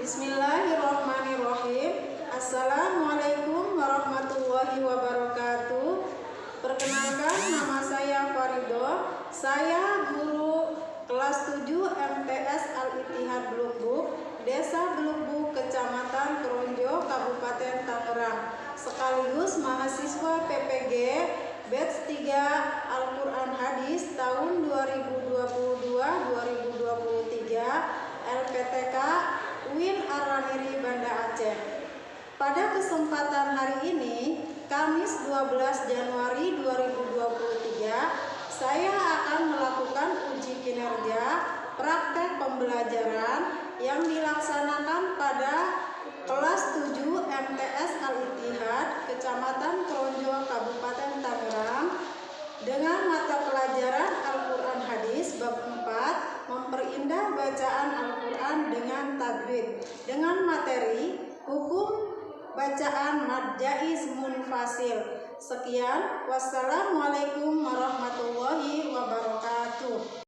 Bismillahirrahmanirrahim. Assalamualaikum warahmatullahi wabarakatuh. Perkenalkan, nama saya Farido. Saya guru kelas 7 MTS Al-Ittihad Blukbuk, Desa Blukbuk, Kecamatan Kronjo, Kabupaten Tangerang, sekaligus mahasiswa PPG Batch 3 Al-Quran Hadis tahun 2022-2023 LPTK UIN Ar-Ramiri Banda Aceh. Pada kesempatan hari ini, Kamis 12 Januari 2023, saya akan melakukan uji kinerja praktek pembelajaran yang dilaksanakan pada kelas 7 MTS Al-Ittihad Kecamatan Kronjo, Kabupaten Tangerang dengan mata pelajaran Al-Quran Hadis bab 4, memperindah bacaan Al-Quran dengan tajwid, dengan materi hukum bacaan mad jaiz munfasil. Sekian, wassalamualaikum warahmatullahi wabarakatuh.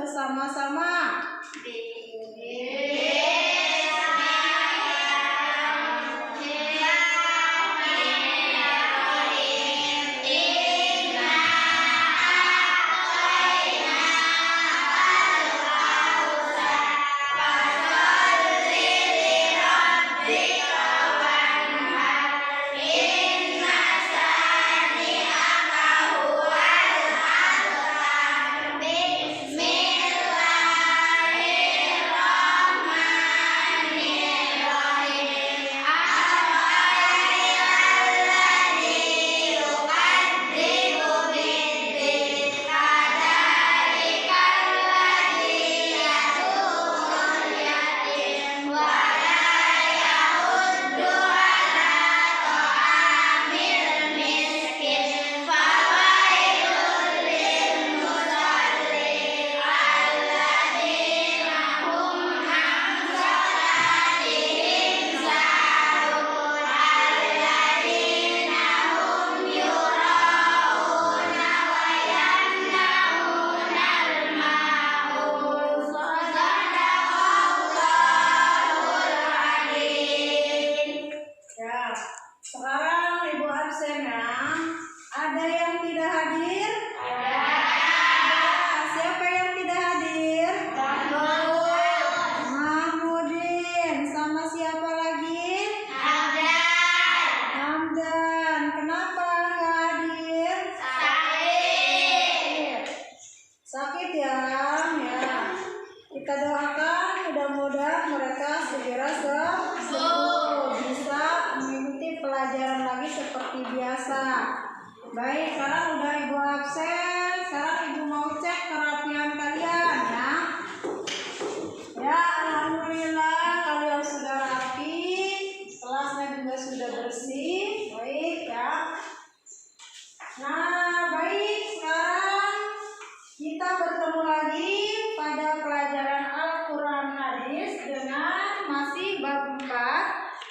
Sama-sama. Sekarang Ibu absen ya. Ada yang tidak hadir? Ada. Siapa yang tidak hadir? Mahmudin. Sama siapa lagi? Hamdan. Kenapa nggak hadir? Sakit ya? Ya. Kita doakan mudah-mudahan mereka segera sembuh, bisa mengikuti pelajaran lagi seperti biasa. Baik, sekarang udah Ibu absen. Sekarang Ibu mau cek kerapian kalian ya. Ya, alhamdulillah kalian sudah rapi.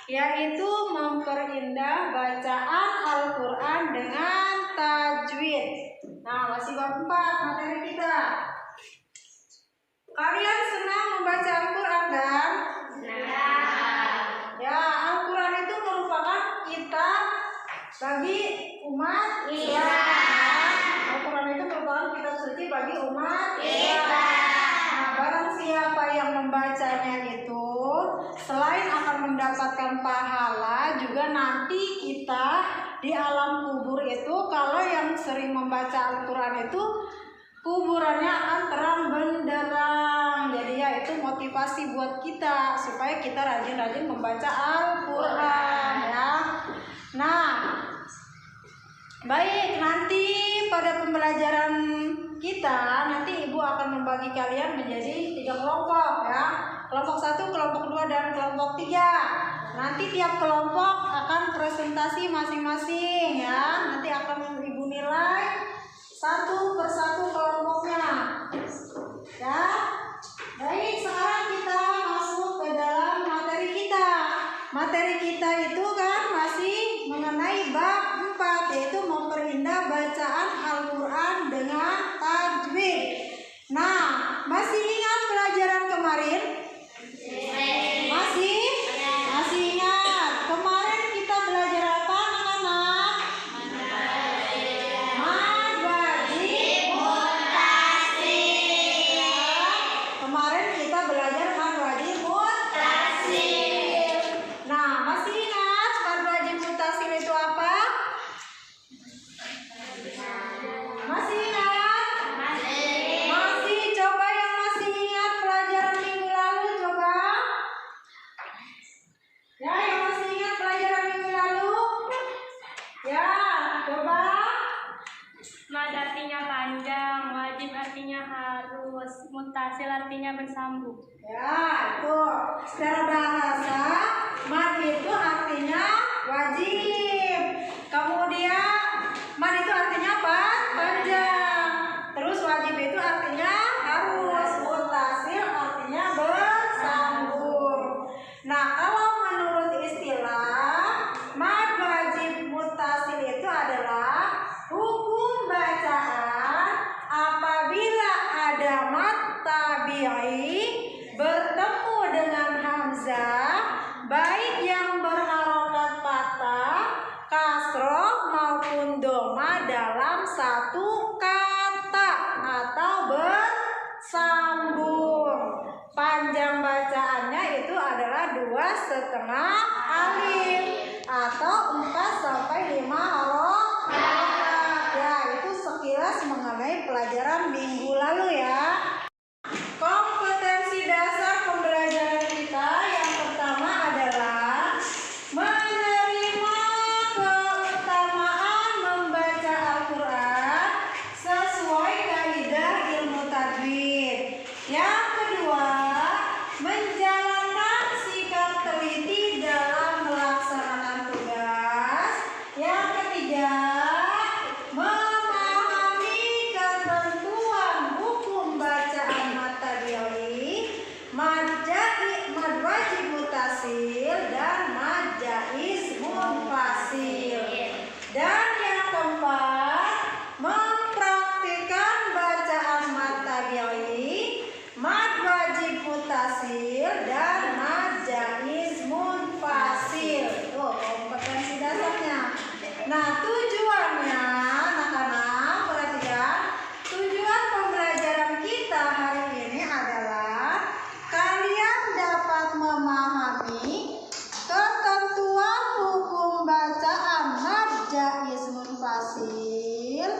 yaitu memperindah bacaan Al-Quran dengan tajwid. Nah, masih bab 4 materi kita. Kalian senang membaca Al-Quran kan? Ya, Al-Quran itu merupakan kitab bagi umat Islam. Al-Quran itu merupakan kitab suci bagi umat Islam. Nah, barang siapa yang membacanya itu selain akan mendapatkan pahala, juga nanti kita di alam kubur itu, kalau yang sering membaca Al-Quran itu kuburannya akan terang benderang. Jadi ya itu motivasi buat kita supaya kita rajin-rajin membaca Al-Quran ya. Nah, baik, nanti pada pembelajaran kita nanti Ibu akan membagi kalian menjadi 3 kelompok ya. Kelompok 1, kelompok 2, dan kelompok 3. Nanti tiap kelompok akan presentasi masing-masing ya. Nanti akan Ibu nilai satu persatu kelompoknya ya. Baik, sekarang kita masuk ke dalam materi kita. Materi kita itu kan masih mengenai bab 4, yaitu memperindah bacaan Al-Quran dengan tajwid. Nah, masih ingat pelajaran kemarin? Masih ingat. Kemarin kita belajar apa, anak-anak? Mad wajib mutasil. Kemarin kita belajar mad wajib mutasil. Nah, masih ingat mad wajib mutasil itu apa? Masih ingat? Masih. Coba yang masih ingat pelajaran minggu lalu, coba. Ya, yang masih ingat pelajaran minggu lalu? Ya, coba. Mad artinya panjang, wajib artinya harus, mutasil artinya bersambung. Ya, itu secara bahasa mad itu artinya wajib. Kemudian mad itu artinya apa? Panjang. Terus wajib itu artinya harus. Mutasil artinya bersambung. Nah, kalau menurut istilah mad wajib mutasil itu adalah hukum bacaan apabila ada mad tabi'i bertemu dengan hamzah, baik yang berharokat patah, kasroh maupun doma dalam satu kata atau bersambung. Panjang bacaannya itu adalah 2,5 alif atau 4 sampai 5 harokat. Ya, itu sekilas mengenai pelajaran minggu lalu ya. Kompetensi dasar pembelajaran kita yang pertama adalah menerima keutamaan membaca Al-Quran sesuai kaidah ilmu tajwid. Yang kedua, menjalankan sikap teliti dalam melaksanakan tugas. Yang ketiga, memahami ketentuan hukum bacaan mad tabi'i, mad wajib mutasil, dan mad jaiz munfasil. Dan yang keempat, mempraktikkan bacaan mad tabi'i, mad wajib mutasil, dan mad jaiz munfasil. Tuh kompetensi dasarnya. Nah, tujuannya anak-anak perhatikan. Tujuan pembelajaran kita hari ini adalah kalian dapat memahami ketentuan hukum bacaan mad jaiz munfasil.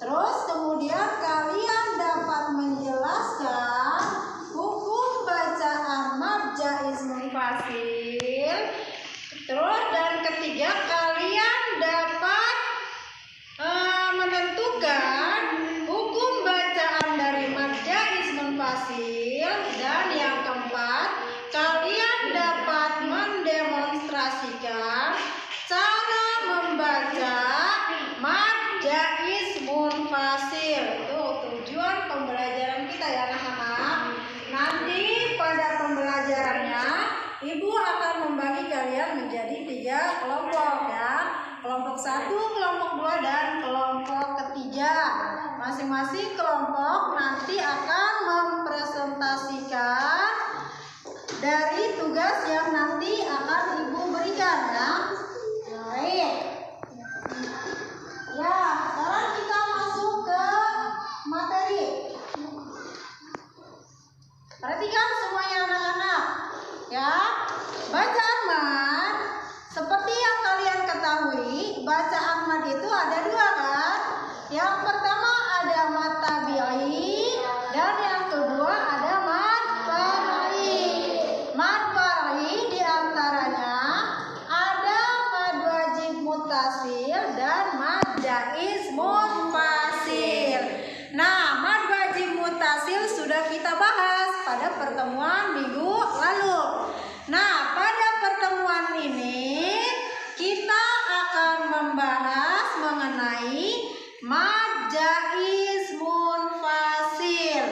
Terus kemudian kalian dapat menjelaskan hukum bacaan mad jaiz munfasil. Terus dan ketiga, kalian dapat menentukan hukum bacaan dari mad jaiz munfasil. Dan yang keempat, kalian dapat mendemonstrasikan cara membaca mad jaiz munfasil. Itu tujuan pembelajaran kita ya anak-anak. Nanti pada pembelajarannya Ibu akan membagi kalian kalian menjadi 3 kelompok ya. Kelompok 1, kelompok 2, dan kelompok ketiga. Masing-masing kelompok nanti akan mempresentasikan dari tugas yang nanti akan Ibu berikan ya. Baik. Ya, sekarang kita masuk ke materi. Perhatikan semuanya anak-anak. Ya, bacaan mad seperti yang kalian ketahui, bacaan mad itu ada 2 kan? Yang pertama ada mad tabi'i dan yang kedua ada mad far'i. Mad far'i diantaranya ada mad wajib muttasil dan mad jaiz munfasil. Nah, mad wajib muttasil sudah kita bahas pada pertemuan minggu lalu. Nah, pada pertemuan ini kita akan membahas mengenai mad jaiz munfasil.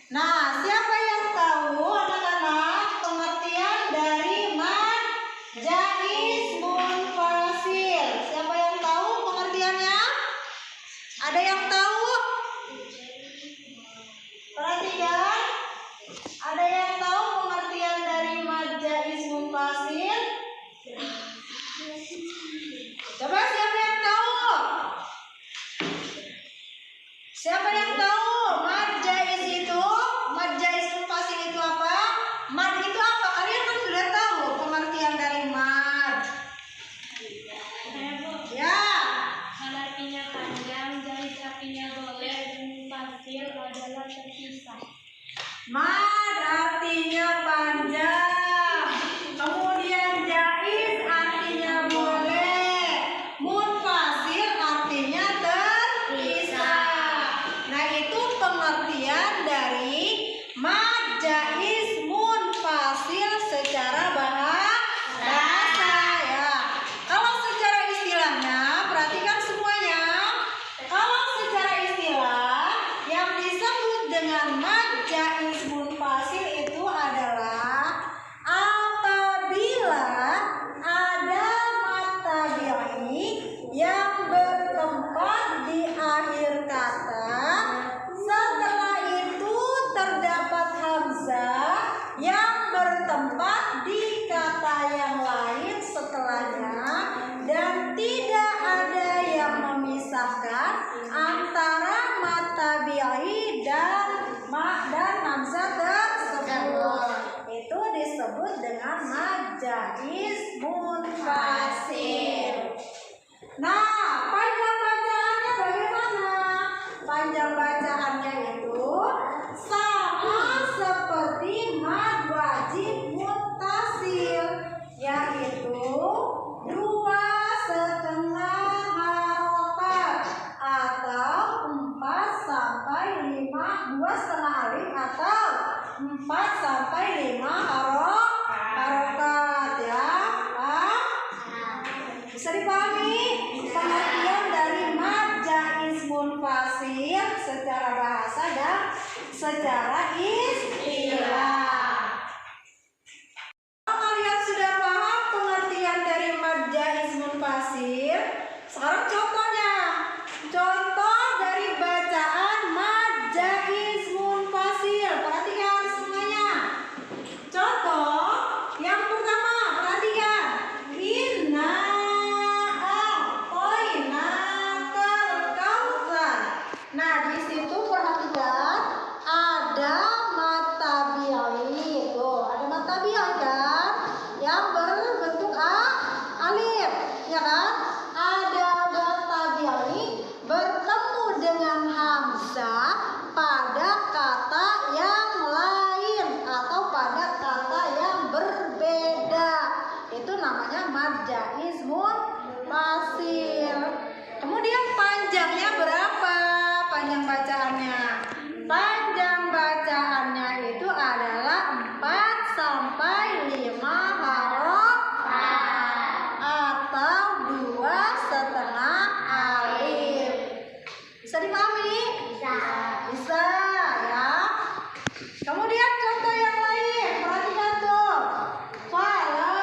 Nah, siapa yang tahu anak-anak pengertian dari mad jaiz munfasil? Siapa yang tahu pengertiannya? Ada yang tahu? Perhatikan. Ada yang tahu pengertian dari mad jaiz munfasil? Coba siapa yang tahu? Siapa yang tahu mad jaiz itu? Mad jaiz munfasil itu apa? Mad itu apa? Kalian kan sudah tahu pengertian dari mad. Ya. Mad artinya panjang, jaiz artinya boleh, dan munfasil adalah terpisah. Mad artinya panjang, kemudian jaiz artinya boleh, munfasil artinya terpisah. Nah, itu pengertian dari mad jaiz munfasil secara bahasa ya. Kalau secara istilahnya, perhatikan semuanya. Kalau secara istilah yang disebut dengan mad jaiz munfasil itu adalah apabila ada mad tabi'i yang bertempat di akhir kata, setelah itu terdapat hamzah yang bertempat di kata yang lain setelahnya, dan tidak ada yang memisahkan antara mad tabi'i dan hamzah tersebut. Itu disebut dengan mad jaiz munfasil. Nah, panjang bacaannya bagaimana? Panjang bacaannya itu sama seperti mad wajib muttasil, yaitu 2,5 harokat atau 4 sampai 5, 2,5 alif atau 4 sampai 5 harokat ya. Bisa dipahami pengertian dari mad jaiz munfasil secara bahasa dan secara istilah. Kalau kalian sudah paham pengertian dari mad jaiz munfasil, sekarang contohnya. Contoh dari bacaan mad jaiz munfasil. Perhatikan semuanya. Contoh yang pertama, perhatikan. Inna a'tainakal kautsar. Nah, di situ perhatikan ada mad tabi'i. Tuh, ada mad tabi'i kan? Yang berbentuk alif, ya kan? Ada mad tabi'i bertemu dengan hamzah pada kata yang lain atau pada kata yang berbeda. Itu namanya mad jaiz munfasil. Kemudian panjangnya berapa? Panjang bacaannya. Panjang bacaannya itu adalah 4 sampai 5 harokat atau 2,5 alif. Bisa dipahami? Bisa ya. Kemudian contoh yang lain, perhatikan tuh. Fala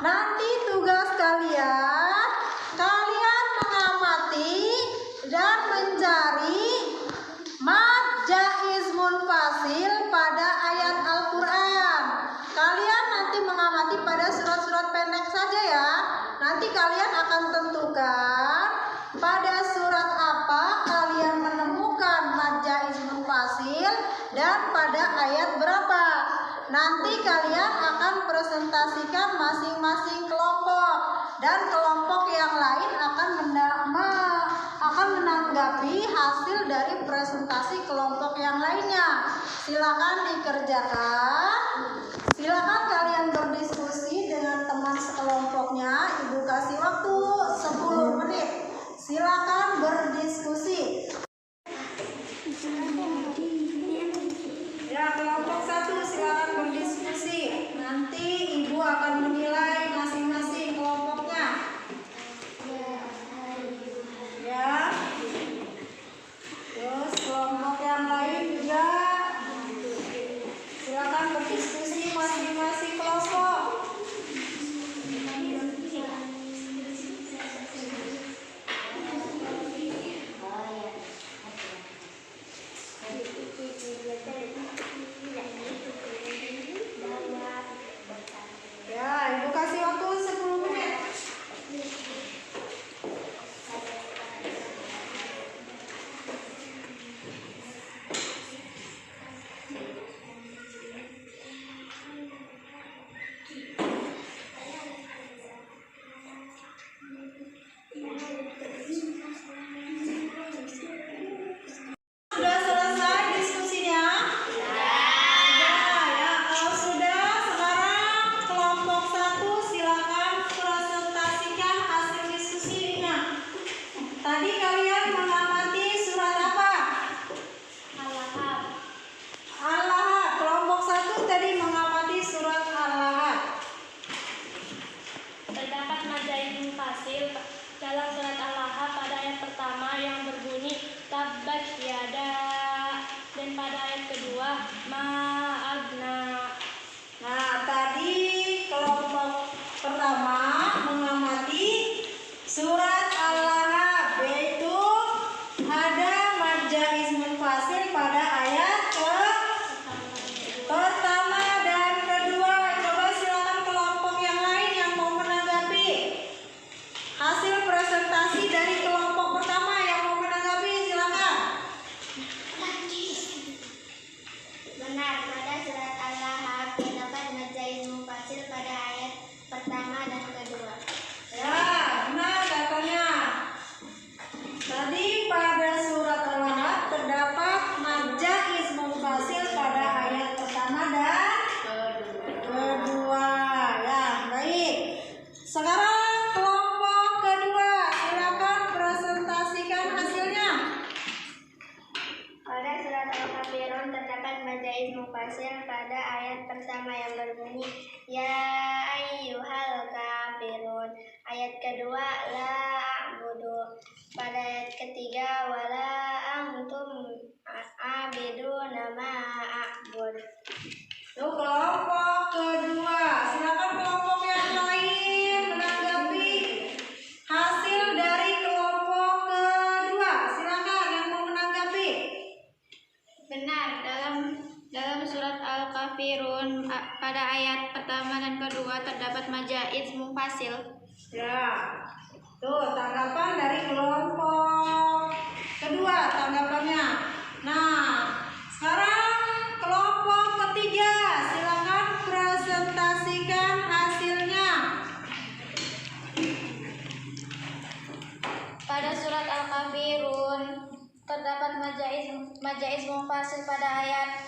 nanti tugas kalian mengamati dan mencari mad jaiz munfasil pada ayat Al-Quran. Kalian nanti mengamati pada surat-surat pendek saja ya. Nanti kalian akan tentukan pada surat apa kalian menemukan mad jaiz munfasil dan pada ayat berapa. Nanti kalian akan presentasikan masing-masing kelompok dan kelompok yang lain akan menanggapi hasil dari presentasi kelompok yang lainnya. Silakan dikerjakan. Silakan kalian berdiskusi dengan teman sekelompoknya. Ibu kasih waktu 10 menit. Silakan berdiskusi. Ya, kelompok 1 silakan berdiskusi. Nanti ibu akan menilai masing-masing kelompoknya. Ya. Terus kelompok yang lain juga silakan berdiskusi masing-masing kelompok. Ya, ibu kasih waktu 10 menit. Sudah selesai diskusinya? Ya, kalau sudah, sekarang kelompok 1 silakan presentasikan hasil diskusinya. Tadi kalian mengamati surat apa? Al-Lahab. Al-Lahab. Kelompok 1 tadi mengamati surat Al-Lahab. Terdapat mad jaiz munfasil dalam surat Al-Lahab pada ayat pertama yang berbunyi tabbat yada, dan pada ayat kedua ma'agna. Nah, tadi kelompok pertama mengamati surat Al-Lahab, yaitu ada mad jaiz munfasil pada ayat pertama dan kedua. Coba silakan kelompok yang lain yang mau menanggapi hasil presentasi dari kelompok pertama yang mau menanggapi, silakan. Benar, pada surat Al-Lahab terdapat mad jaiz munfasil pada ayat pertama dan kedua. Ya, benar katanya. Tadi pada surat Al-Lahab terdapat mad jaiz munfasil pada ayat pertama dan kedua. Ya, baik. Sekarang kelompok kedua, silakan presentasikan hasilnya. Pada surat Al-Kafirun terdapat mad jaiz munfasil pada ayat pertama yang berbunyi ya ayyuhal kafirun. Ayat kedua la a'budu. Pada ayat ketiga wala antum a'biduna ma a'bud. Tuh kelompok kedua, silakan kelompok yang lain menanggapi hasil dari kelompok kedua. Silakan yang mau menanggapi. Benar, dalam surat Al-Kafirun pada ayat pertama dan kedua terdapat mad jaiz munfasil. Ya, tuh tanggapan dari kelompok kedua tanggapannya. Nah, sekarang kelompok ketiga, silakan presentasikan hasilnya. Pada surat Al-Kafirun terdapat mad jaiz munfasil pada ayat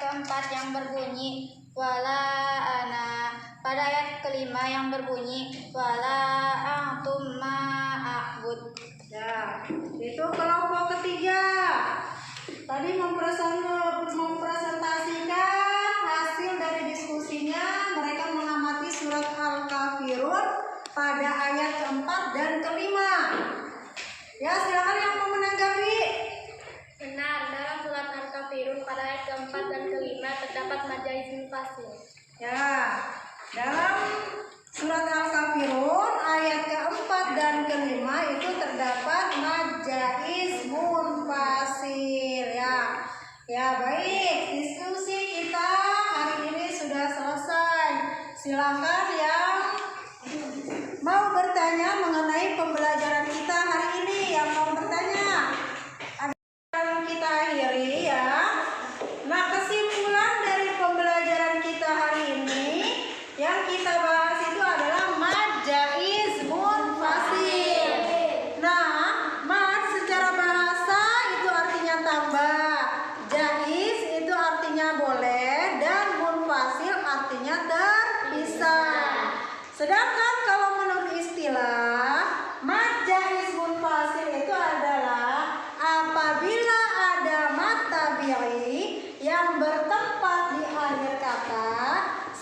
keempat yang berbunyi wala ana. Pada ayat kelima yang berbunyi wala antum ma'abud. Ya, itu kelompok ketiga. Tadi mempresentasikan hasil dari diskusinya. Mereka mengamati surat Al-Kafirun pada ayat keempat dan kelima. Ya, silakan yang mau menanggapi. Benar, dalam surat Al-Kafirun pada ayat keempat dan kelima terdapat mad jaiz munfasil. Ya, Dalam surat Al-Kafirun ayat keempat dan kelima itu terdapat majais munfasil ya. Ya baik, diskusi kita hari ini sudah selesai. Silakan yang mau bertanya mengenai pembelajaran kita hari ini, yang mau bertanya. Akan kita akhiri ya. Nah, kesimpulan dari pembelajaran kita hari ini yang kita bahas itu adalah majais munfasil. Nah, mad secara bahasa itu artinya tambah, jaiz itu artinya boleh, dan munfasil artinya terpisah. Sedangkan kalau menurut istilah, mad jaiz munfasil itu adalah apabila ada mad tabi'i yang bertempat di akhir kata,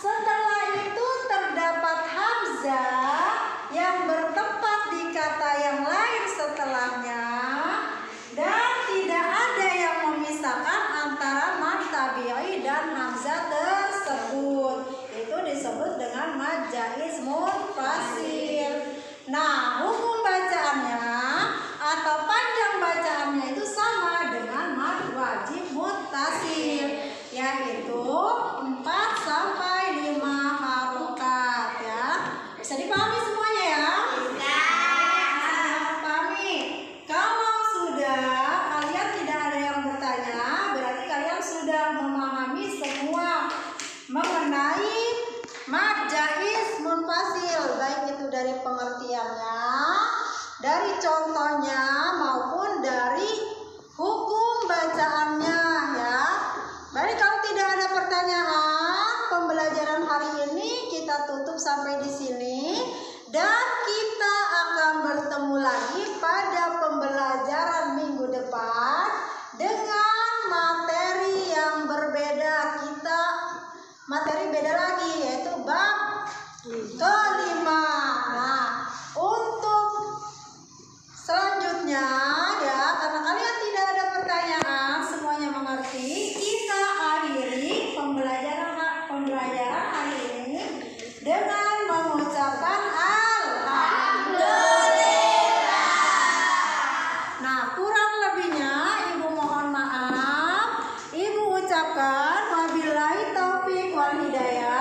setelah itu terdapat hamzah yang bertempat di kata yang lain setelahnya, dan tidak ada yang memisahkan antara mad tabi'i dan hamzah tersebut. Itu disebut dengan mad jaiz munfasil. Nah, hukum bacaannya atau panjang bacaannya itu sama dengan mad wajib muttasil, yaitu 4 sampai 5 harokat ya. Bisa dipahami semuanya ya? Bisa. Pahami. Kalau sudah kalian tidak ada yang bertanya, berarti kalian sudah memahami semua mengenai mad jaiz munfasil, baik itu dari pengertiannya, dari contohnya maupun dari hukum bacaannya ya. Baik, kalau tidak ada pertanyaan, pembelajaran hari ini kita tutup sampai di sini, dan kita akan bertemu lagi pada pembelajaran minggu depan dengan materi yang berbeda. Kita materi beda lagi, yaitu bab kelima. Nah, untuk selanjutnya ya, karena kalian tidak ada pertanyaan, semuanya mengerti, kita akhiri pembelajaran hari ini dengan mengucapkan alhamdulillah. Nah, kurang lebihnya Ibu mohon maaf. Ibu ucapkan wabillahi taufik wal hidayah.